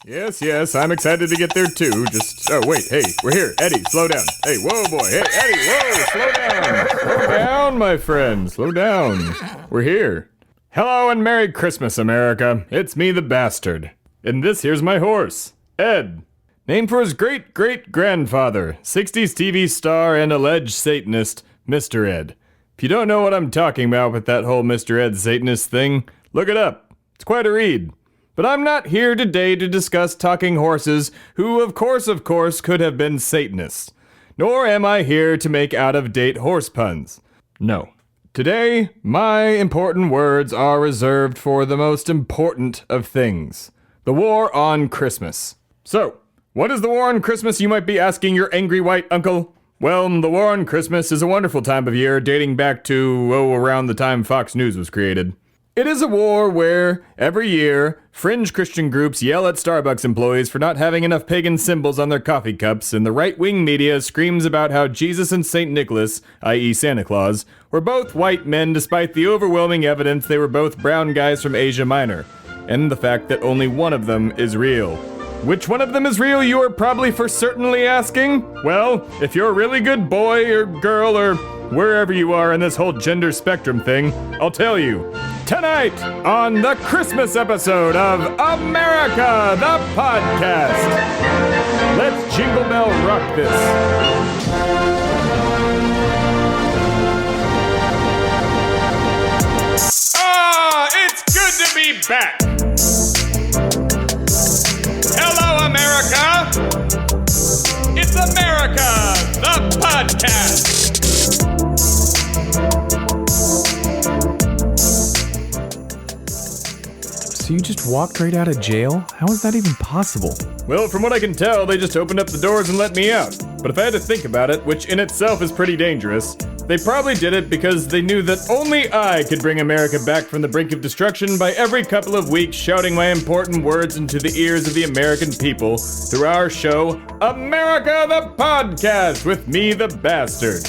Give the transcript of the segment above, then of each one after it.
Yes, I'm excited to get there too. Oh wait, hey, we're here. Eddie, slow down. Hey, whoa boy, hey, Eddie, whoa, slow down. Slow down, my friend, slow down. We're here. Hello and Merry Christmas, America. It's me, the bastard. And this here's my horse, Ed. Named for his great-great-grandfather, 60s TV star and alleged Satanist, Mr. Ed. If you don't know what I'm talking about with that whole Mr. Ed Satanist thing, look it up. It's quite a read. But I'm not here today to discuss talking horses who, of course, could have been Satanists. Nor am I here to make out-of-date horse puns. No. Today, my important words are reserved for the most important of things. The war on Christmas. So, what is the war on Christmas, you might be asking your angry white uncle? Well, the war on Christmas is a wonderful time of year dating back to, around the time Fox News was created. It is a war where, every year, fringe Christian groups yell at Starbucks employees for not having enough pagan symbols on their coffee cups, and the right-wing media screams about how Jesus and St. Nicholas, i.e. Santa Claus, were both white men despite the overwhelming evidence they were both brown guys from Asia Minor, and the fact that only one of them is real. Which one of them is real, you are probably for certainly asking? Well, if you're a really good boy or girl or wherever you are in this whole gender spectrum thing, I'll tell you. Tonight, on the Christmas episode of America, the Podcast. Let's Jingle Bell rock this. It's good to be back. Hello, America. It's America, the Podcast. So you just walked right out of jail? How is that even possible? Well, from what I can tell, they just opened up the doors and let me out. But if I had to think about it, which in itself is pretty dangerous, they probably did it because they knew that only I could bring America back from the brink of destruction by every couple of weeks shouting my important words into the ears of the American people through our show, America the Podcast, with me, the bastard.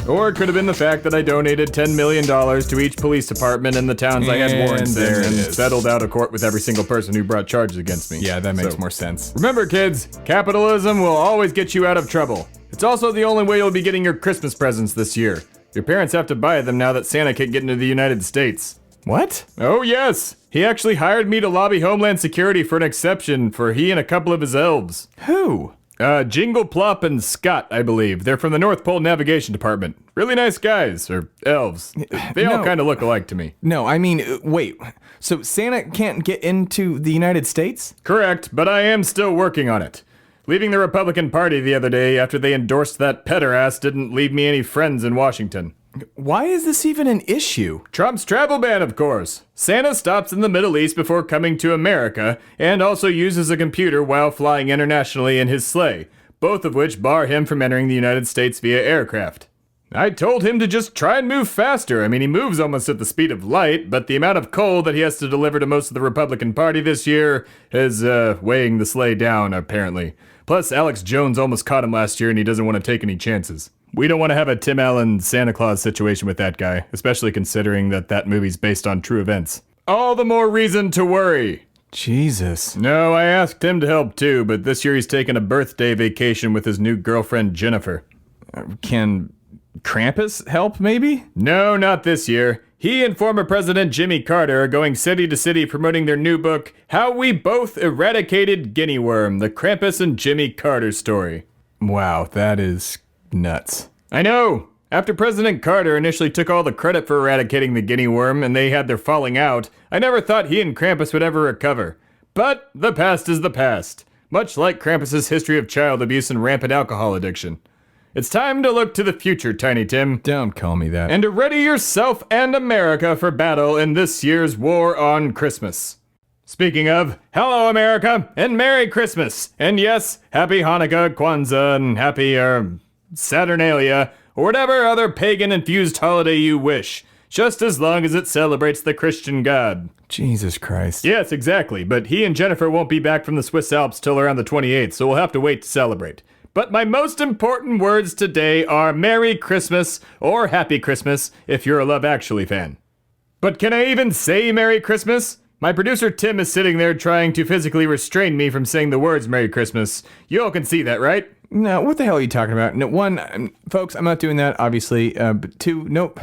Or it could have been the fact that I donated $10 million to each police department in the towns I had warrants in and settled out of court with every single person who brought charges against me. Yeah, that makes more sense. Remember, kids, capitalism will always get you out of trouble. It's also the only way you'll be getting your Christmas presents this year. Your parents have to buy them now that Santa can't get into the United States. What? Oh, yes. He actually hired me to lobby Homeland Security for an exception for he and a couple of his elves. Who? Jingle Plop and Scott, I believe. They're from the North Pole Navigation Department. Really nice guys, or elves. They all kind of look alike to me. No, I mean, wait. So Santa can't get into the United States? Correct, but I am still working on it. Leaving the Republican Party the other day after they endorsed that pederast didn't leave me any friends in Washington. Why is this even an issue? Trump's travel ban, of course. Santa stops in the Middle East before coming to America, and also uses a computer while flying internationally in his sleigh, both of which bar him from entering the United States via aircraft. I told him to just try and move faster. I mean, he moves almost at the speed of light, but the amount of coal that he has to deliver to most of the Republican Party this year is weighing the sleigh down, apparently. Plus, Alex Jones almost caught him last year, and he doesn't want to take any chances. We don't want to have a Tim Allen Santa Claus situation with that guy, especially considering that movie's based on true events. All the more reason to worry. Jesus. No, I asked him to help too, but this year he's taking a birthday vacation with his new girlfriend, Jennifer. Can Krampus help, maybe? No, not this year. He and former President Jimmy Carter are going city to city promoting their new book, How We Both Eradicated Guinea Worm, the Krampus and Jimmy Carter story. Wow, that is nuts. I know. After President Carter initially took all the credit for eradicating the guinea worm and they had their falling out, I never thought he and Krampus would ever recover. But the past is the past, much like Krampus's history of child abuse and rampant alcohol addiction. It's time to look to the future, Tiny Tim. Don't call me that. And to ready yourself and America for battle in this year's war on Christmas. Speaking of, hello America, and Merry Christmas, and yes, Happy Hanukkah, Kwanzaa, and Happy, Saturnalia, or whatever other pagan-infused holiday you wish, just as long as it celebrates the Christian God. Jesus Christ. Yes, exactly, but he and Jennifer won't be back from the Swiss Alps till around the 28th, so we'll have to wait to celebrate. But my most important words today are Merry Christmas, or Happy Christmas, if you're a Love Actually fan. But can I even say Merry Christmas? My producer Tim is sitting there trying to physically restrain me from saying the words Merry Christmas. You all can see that, right? No, what the hell are you talking about? No, one, folks, I'm not doing that, obviously. But two, nope.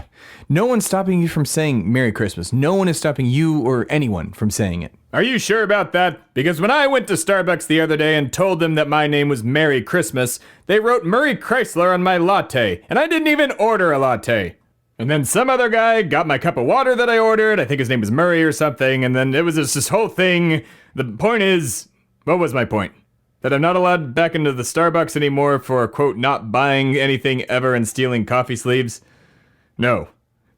No one's stopping you from saying Merry Christmas. No one is stopping you or anyone from saying it. Are you sure about that? Because when I went to Starbucks the other day and told them that my name was Merry Christmas, they wrote Murray Chrysler on my latte, and I didn't even order a latte. And then some other guy got my cup of water that I ordered. I think his name was Murray or something, and then it was just this whole thing. The point is, what was my point? That I'm not allowed back into the Starbucks anymore for, quote, not buying anything ever and stealing coffee sleeves? No,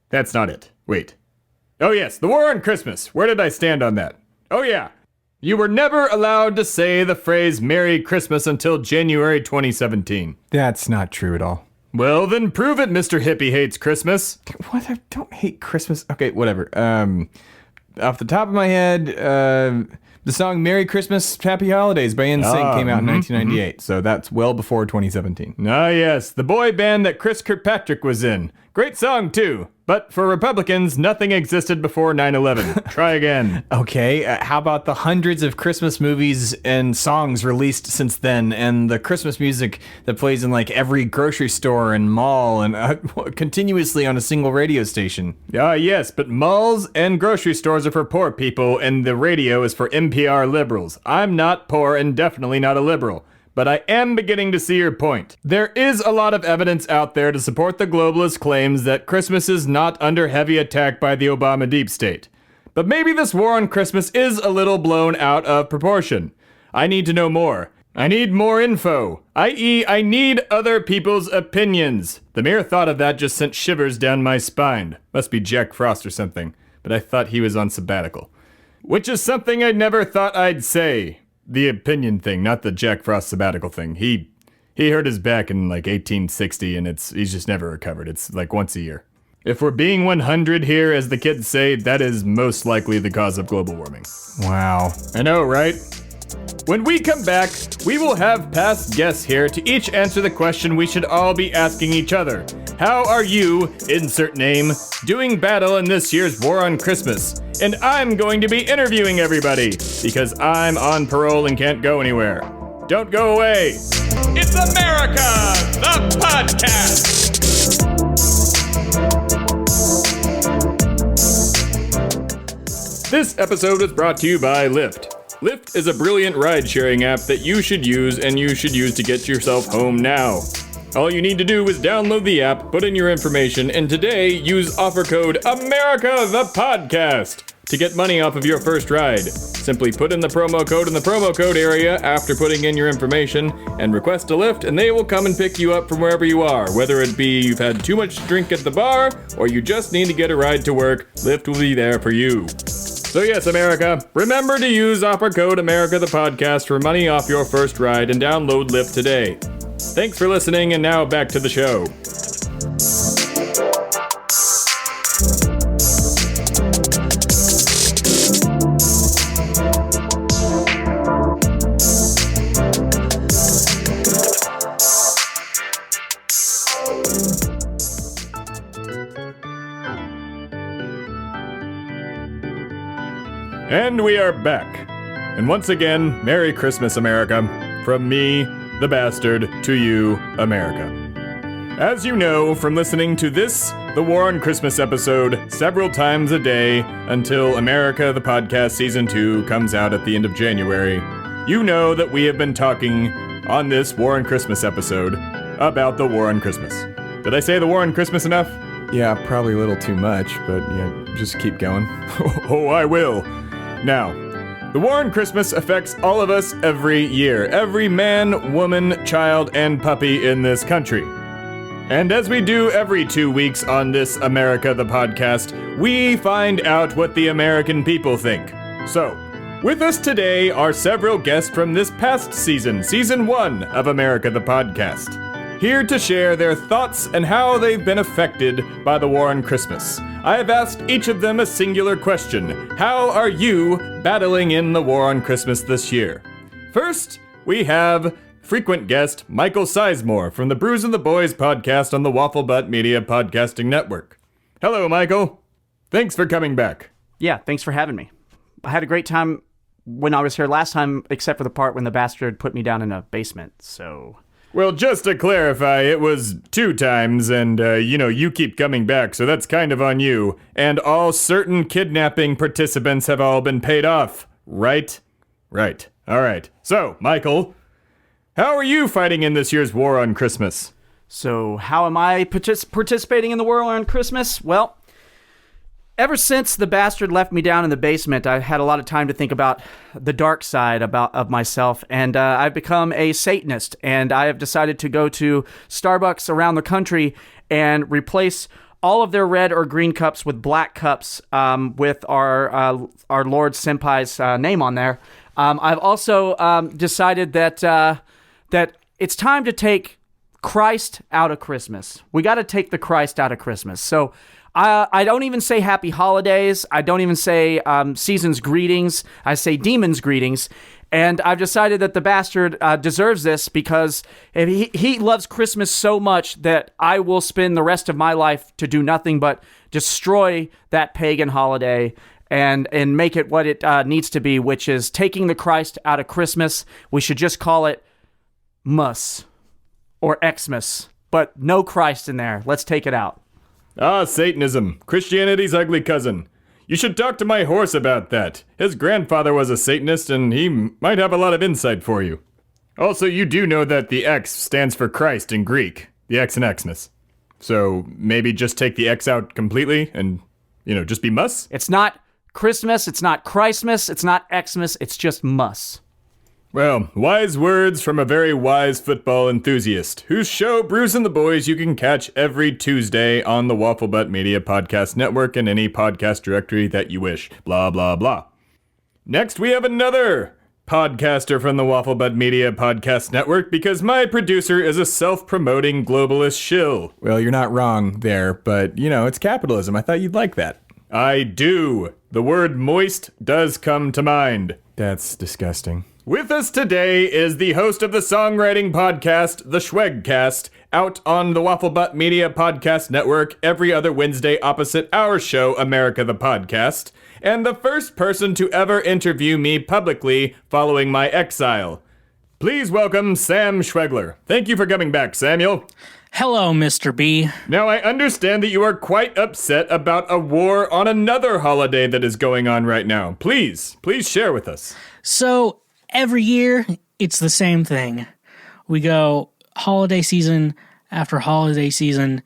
that's not it. Wait. Oh yes, the war on Christmas. Where did I stand on that? Oh yeah. You were never allowed to say the phrase Merry Christmas until January 2017. That's not true at all. Well, then prove it, Mr. Hippie Hates Christmas. What? I don't hate Christmas. Okay, whatever. Off the top of my head, the song Merry Christmas, Happy Holidays by NSYNC came out in 1998, so that's well before 2017. Ah, yes, the boy band that Chris Kirkpatrick was in. Great song, too. But for Republicans, nothing existed before 9/11. Try again. Okay, how about the hundreds of Christmas movies and songs released since then, and the Christmas music that plays in like every grocery store and mall and continuously on a single radio station? Ah, yes, but malls and grocery stores are for poor people, and the radio is for NPR liberals. I'm not poor and definitely not a liberal. But I am beginning to see your point. There is a lot of evidence out there to support the globalist claims that Christmas is not under heavy attack by the Obama deep state. But maybe this war on Christmas is a little blown out of proportion. I need to know more. I need more info, i.e. I need other people's opinions. The mere thought of that just sent shivers down my spine. Must be Jack Frost or something, but I thought he was on sabbatical. Which is something I never thought I'd say. The opinion thing, not the Jack Frost sabbatical thing. He hurt his back in like 1860 and he's just never recovered. It's like once a year. If we're being 100 here, as the kids say, that is most likely the cause of global warming. Wow. I know, right? When we come back, we will have past guests here to each answer the question we should all be asking each other. How are you, insert name, doing battle in this year's war on Christmas? And I'm going to be interviewing everybody, because I'm on parole and can't go anywhere. Don't go away. It's America, the podcast! This episode is brought to you by Lyft. Lyft is a brilliant ride-sharing app that you should use to get yourself home now. All you need to do is download the app, put in your information, and today use offer code AmericaThePodcast to get money off of your first ride. Simply put in the promo code in the promo code area after putting in your information and request a Lyft, and they will come and pick you up from wherever you are. Whether it be you've had too much to drink at the bar or you just need to get a ride to work, Lyft will be there for you. So yes, America, remember to use offer code AmericaThePodcast for money off your first ride and download Lyft today. Thanks for listening, and now back to the show. And we are back. And once again, Merry Christmas, America. From me, the bastard, to you, America. As you know from listening to this, the War on Christmas episode, several times a day until America, the podcast season 2 comes out at the end of January, you know that we have been talking on this War on Christmas episode about the War on Christmas. Did I say the War on Christmas enough? Yeah, probably a little too much, but yeah, just keep going. Oh, I will. Now, the war on Christmas affects all of us every year. Every man, woman, child, and puppy in this country. And as we do every 2 weeks on this America the Podcast, we find out what the American people think. So, with us today are several guests from this past season, Season 1 of America the Podcast. Here to share their thoughts and how they've been affected by the war on Christmas. I have asked each of them a singular question. How are you battling in the war on Christmas this year? First, we have frequent guest Michael Sizemore from the Brews and the Boys podcast on the Waffle Butt Media Podcasting Network. Hello, Michael. Thanks for coming back. Yeah, thanks for having me. I had a great time when I was here last time, except for the part when the bastard put me down in a basement, so... Well, just to clarify, it was 2 times, and, you keep coming back, so that's kind of on you. And all certain kidnapping participants have all been paid off, right? Right. All right. So, Michael, how are you fighting in this year's war on Christmas? So, how am I participating in the war on Christmas? Well, ever since the bastard left me down in the basement, I had a lot of time to think about the dark side of myself, and I've become a Satanist, and I have decided to go to Starbucks around the country and replace all of their red or green cups with black cups with our Lord Senpai's name on there. I've also decided that it's time to take Christ out of Christmas. We got to take the Christ out of Christmas. So I don't even say happy holidays. I don't even say season's greetings. I say demon's greetings. And I've decided that the bastard deserves this because he loves Christmas so much that I will spend the rest of my life to do nothing but destroy that pagan holiday and make it what it needs to be, which is taking the Christ out of Christmas. We should just call it Mus or Xmas, but no Christ in there. Let's take it out. Ah, Satanism, Christianity's ugly cousin. You should talk to my horse about that. His grandfather was a Satanist, and he might have a lot of insight for you. Also, you do know that the X stands for Christ in Greek, the X in Xmas. So maybe just take the X out completely and, just be Mus? It's not Christmas, it's not Christmas, it's not Xmas, it's just Mus. Well, wise words from a very wise football enthusiast, whose show, Brews and the Boys, you can catch every Tuesday on the Waffle Butt Media Podcast Network and any podcast directory that you wish. Blah, blah, blah. Next, we have another podcaster from the Waffle Butt Media Podcast Network because my producer is a self-promoting globalist shill. Well, you're not wrong there, but, it's capitalism. I thought you'd like that. I do. The word moist does come to mind. That's disgusting. With us today is the host of the songwriting podcast, The Schwegcast, out on the Waffle Butt Media Podcast Network every other Wednesday opposite our show, America the Podcast, and the first person to ever interview me publicly following my exile. Please welcome Sam Schwegler. Thank you for coming back, Samuel. Hello, Mr. B. Now, I understand that you are quite upset about a war on another holiday that is going on right now. Please share with us. So, every year, it's the same thing. We go holiday season after holiday season,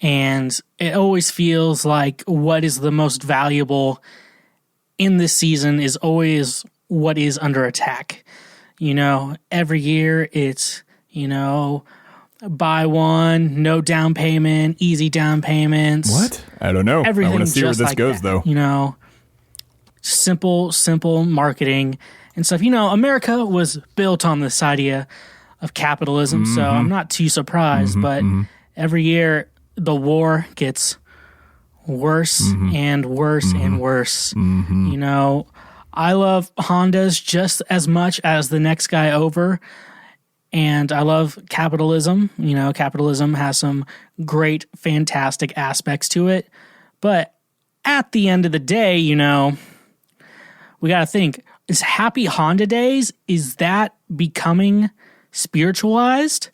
and it always feels like what is the most valuable in this season is always what is under attack. Every year it's, buy one, no down payment, easy down payments. What? I don't know. Everything I want to see where this like goes, that, though. Simple marketing and stuff. America was built on this idea of capitalism, so I'm not too surprised. But every year, the war gets worse and worse and worse. I love Hondas just as much as the next guy over, and I love capitalism. Capitalism has some great, fantastic aspects to it. But at the end of the day, we got to think, is Happy Honda Days, is that becoming spiritualized?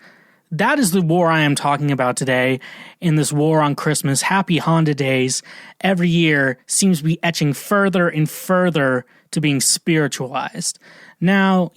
That is the war I am talking about today. In this war on Christmas, Happy Honda Days every year seems to be etching further and further to being spiritualized. Now,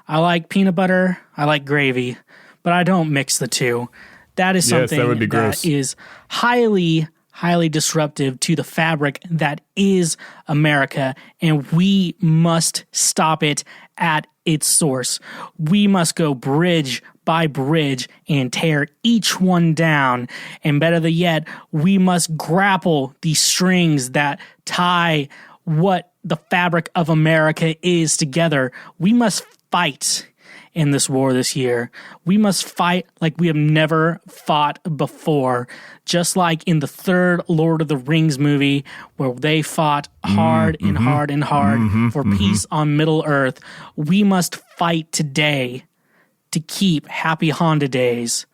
I like peanut butter, I like gravy, but I don't mix the two. That is something that is highly disruptive to the fabric that is America, and we must stop it at its source. We must go bridge by bridge and tear each one down, and better yet, we must grapple the strings that tie what the fabric of America is together. We must fight in this war this year. We must fight like we have never fought before. Just like in the third Lord of the Rings movie, where they fought hard and hard and hard for peace on Middle Earth. We must fight today to keep Happy Honda Days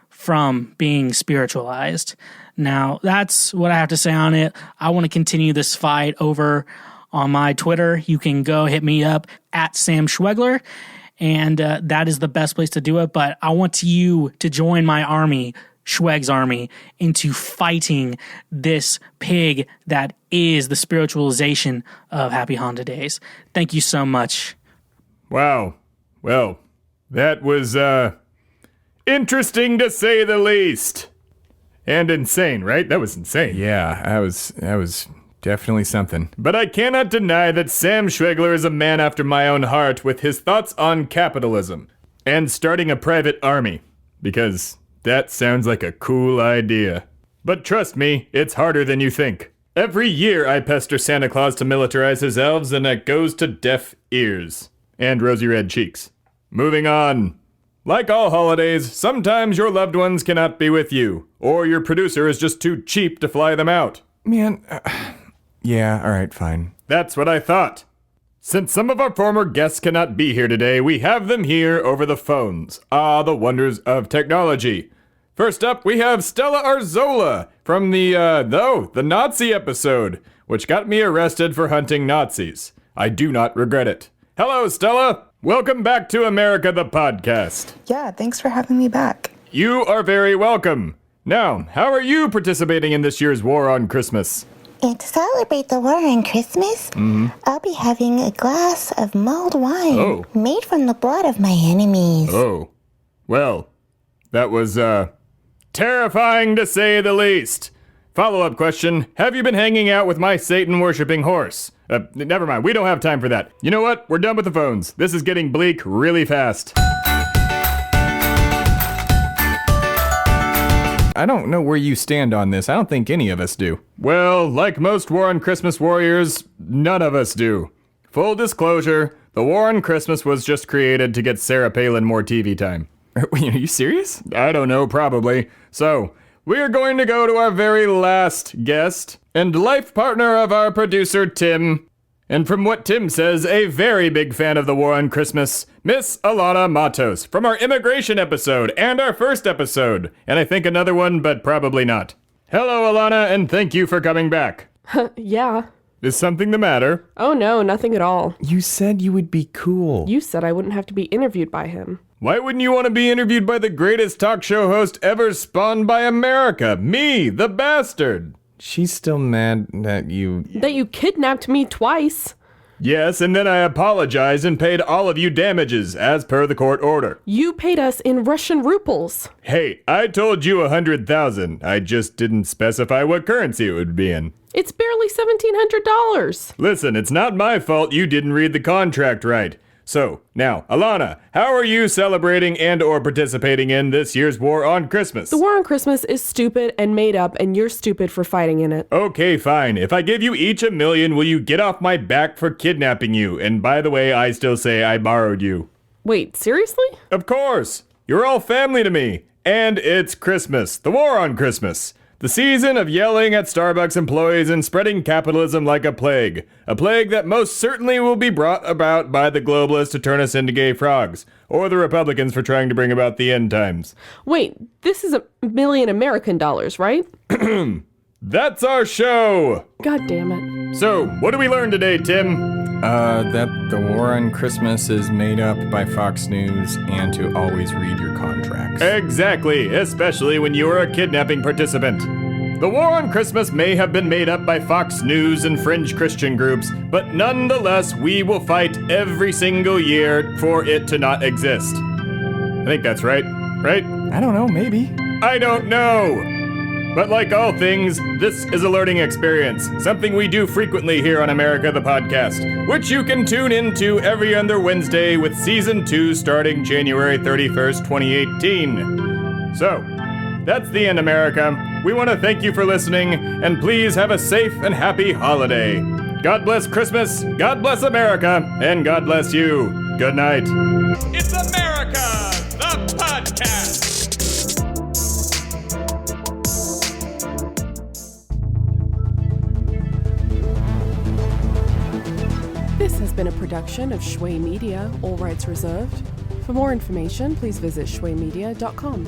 from being spiritualized. Now, that's what I have to say on it. I want to continue this fight over On my Twitter, you can go hit me up at Sam Schwegler, and that is the best place to do it. But I want you to join my army, Schweg's army, into fighting this pig that is the spiritualization of Happy Honda Days. Thank you so much. Wow. Well, that was, interesting to say the least. And insane, right? That was insane. Yeah, that was definitely something. But I cannot deny that Sam Schwegler is a man after my own heart with his thoughts on capitalism and starting a private army, because that sounds like a cool idea. But trust me, it's harder than you think. Every year I pester Santa Claus to militarize his elves, and that goes to deaf ears and rosy red cheeks. Moving on. Like all holidays, sometimes your loved ones cannot be with you, or your producer is just too cheap to fly them out. Man, yeah, all right, fine. That's what I thought. Since some of our former guests cannot be here today, we have them here over the phones. Ah, the wonders of technology. First up, we have Stella Arzola from the Nazi episode, which got me arrested for hunting Nazis. I do not regret it. Hello, Stella. Welcome back to America the Podcast. Yeah, thanks for having me back. You are very welcome. Now, how are you participating in this year's War on Christmas? And to celebrate the war on Christmas, I'll be having a glass of mulled wine made from the blood of my enemies. Oh. Well, that was, terrifying to say the least. Follow-up question, have you been hanging out with my Satan-worshipping horse? Never mind, we don't have time for that. You know what? We're done with the phones. This is getting bleak really fast. I don't know where you stand on this. I don't think any of us do. Well, like most War on Christmas warriors, none of us do. Full disclosure, the War on Christmas was just created to get Sarah Palin more TV time. Are you serious? I don't know, probably. So, we're going to go to our very last guest and life partner of our producer, Tim. And from what Tim says, a very big fan of the War on Christmas, Miss Alana Matos, from our immigration episode and our first episode. And I think another one, but probably not. Hello, Alana, and thank you for coming back. Yeah. Is something the matter? Oh no, nothing at all. You said you would be cool. You said I wouldn't have to be interviewed by him. Why wouldn't you want to be interviewed by the greatest talk show host ever spawned by America? Me, the bastard. She's still mad that you... That you kidnapped me twice. Yes, and then I apologized and paid all of you damages, as per the court order. You paid us in Russian rubles. Hey, I told you 100,000. I just didn't specify what currency it would be in. It's barely $1,700. Listen, it's not my fault you didn't read the contract right. So, now, Alana, how are you celebrating and or participating in this year's War on Christmas? The War on Christmas is stupid and made up, and you're stupid for fighting in it. Okay, fine. If I give you each $1 million, will you get off my back for kidnapping you? And by the way, I still say I borrowed you. Wait, seriously? Of course. You're all family to me. And it's Christmas. The War on Christmas. The season of yelling at Starbucks employees and spreading capitalism like a plague. A plague that most certainly will be brought about by the globalists to turn us into gay frogs. Or the Republicans for trying to bring about the end times. Wait, this is $1 million American dollars, right? That's our show! God damn it. So, what did we learn today, Tim? That the War on Christmas is made up by Fox News and to always read your contracts. Exactly, especially when you are a kidnapping participant. The War on Christmas may have been made up by Fox News and fringe Christian groups, but nonetheless, we will fight every single year for it to not exist. I think that's right? I don't know, maybe. I don't know! But like all things, this is a learning experience, something we do frequently here on America the Podcast, which you can tune into every other Wednesday with Season 2 starting January 31st, 2018. So, that's the end, America. We want to thank you for listening, and please have a safe and happy holiday. God bless Christmas, God bless America, and God bless you. Good night. It's America the Podcast! This has been a production of Shway Media, all rights reserved. For more information, please visit shwaymedia.com.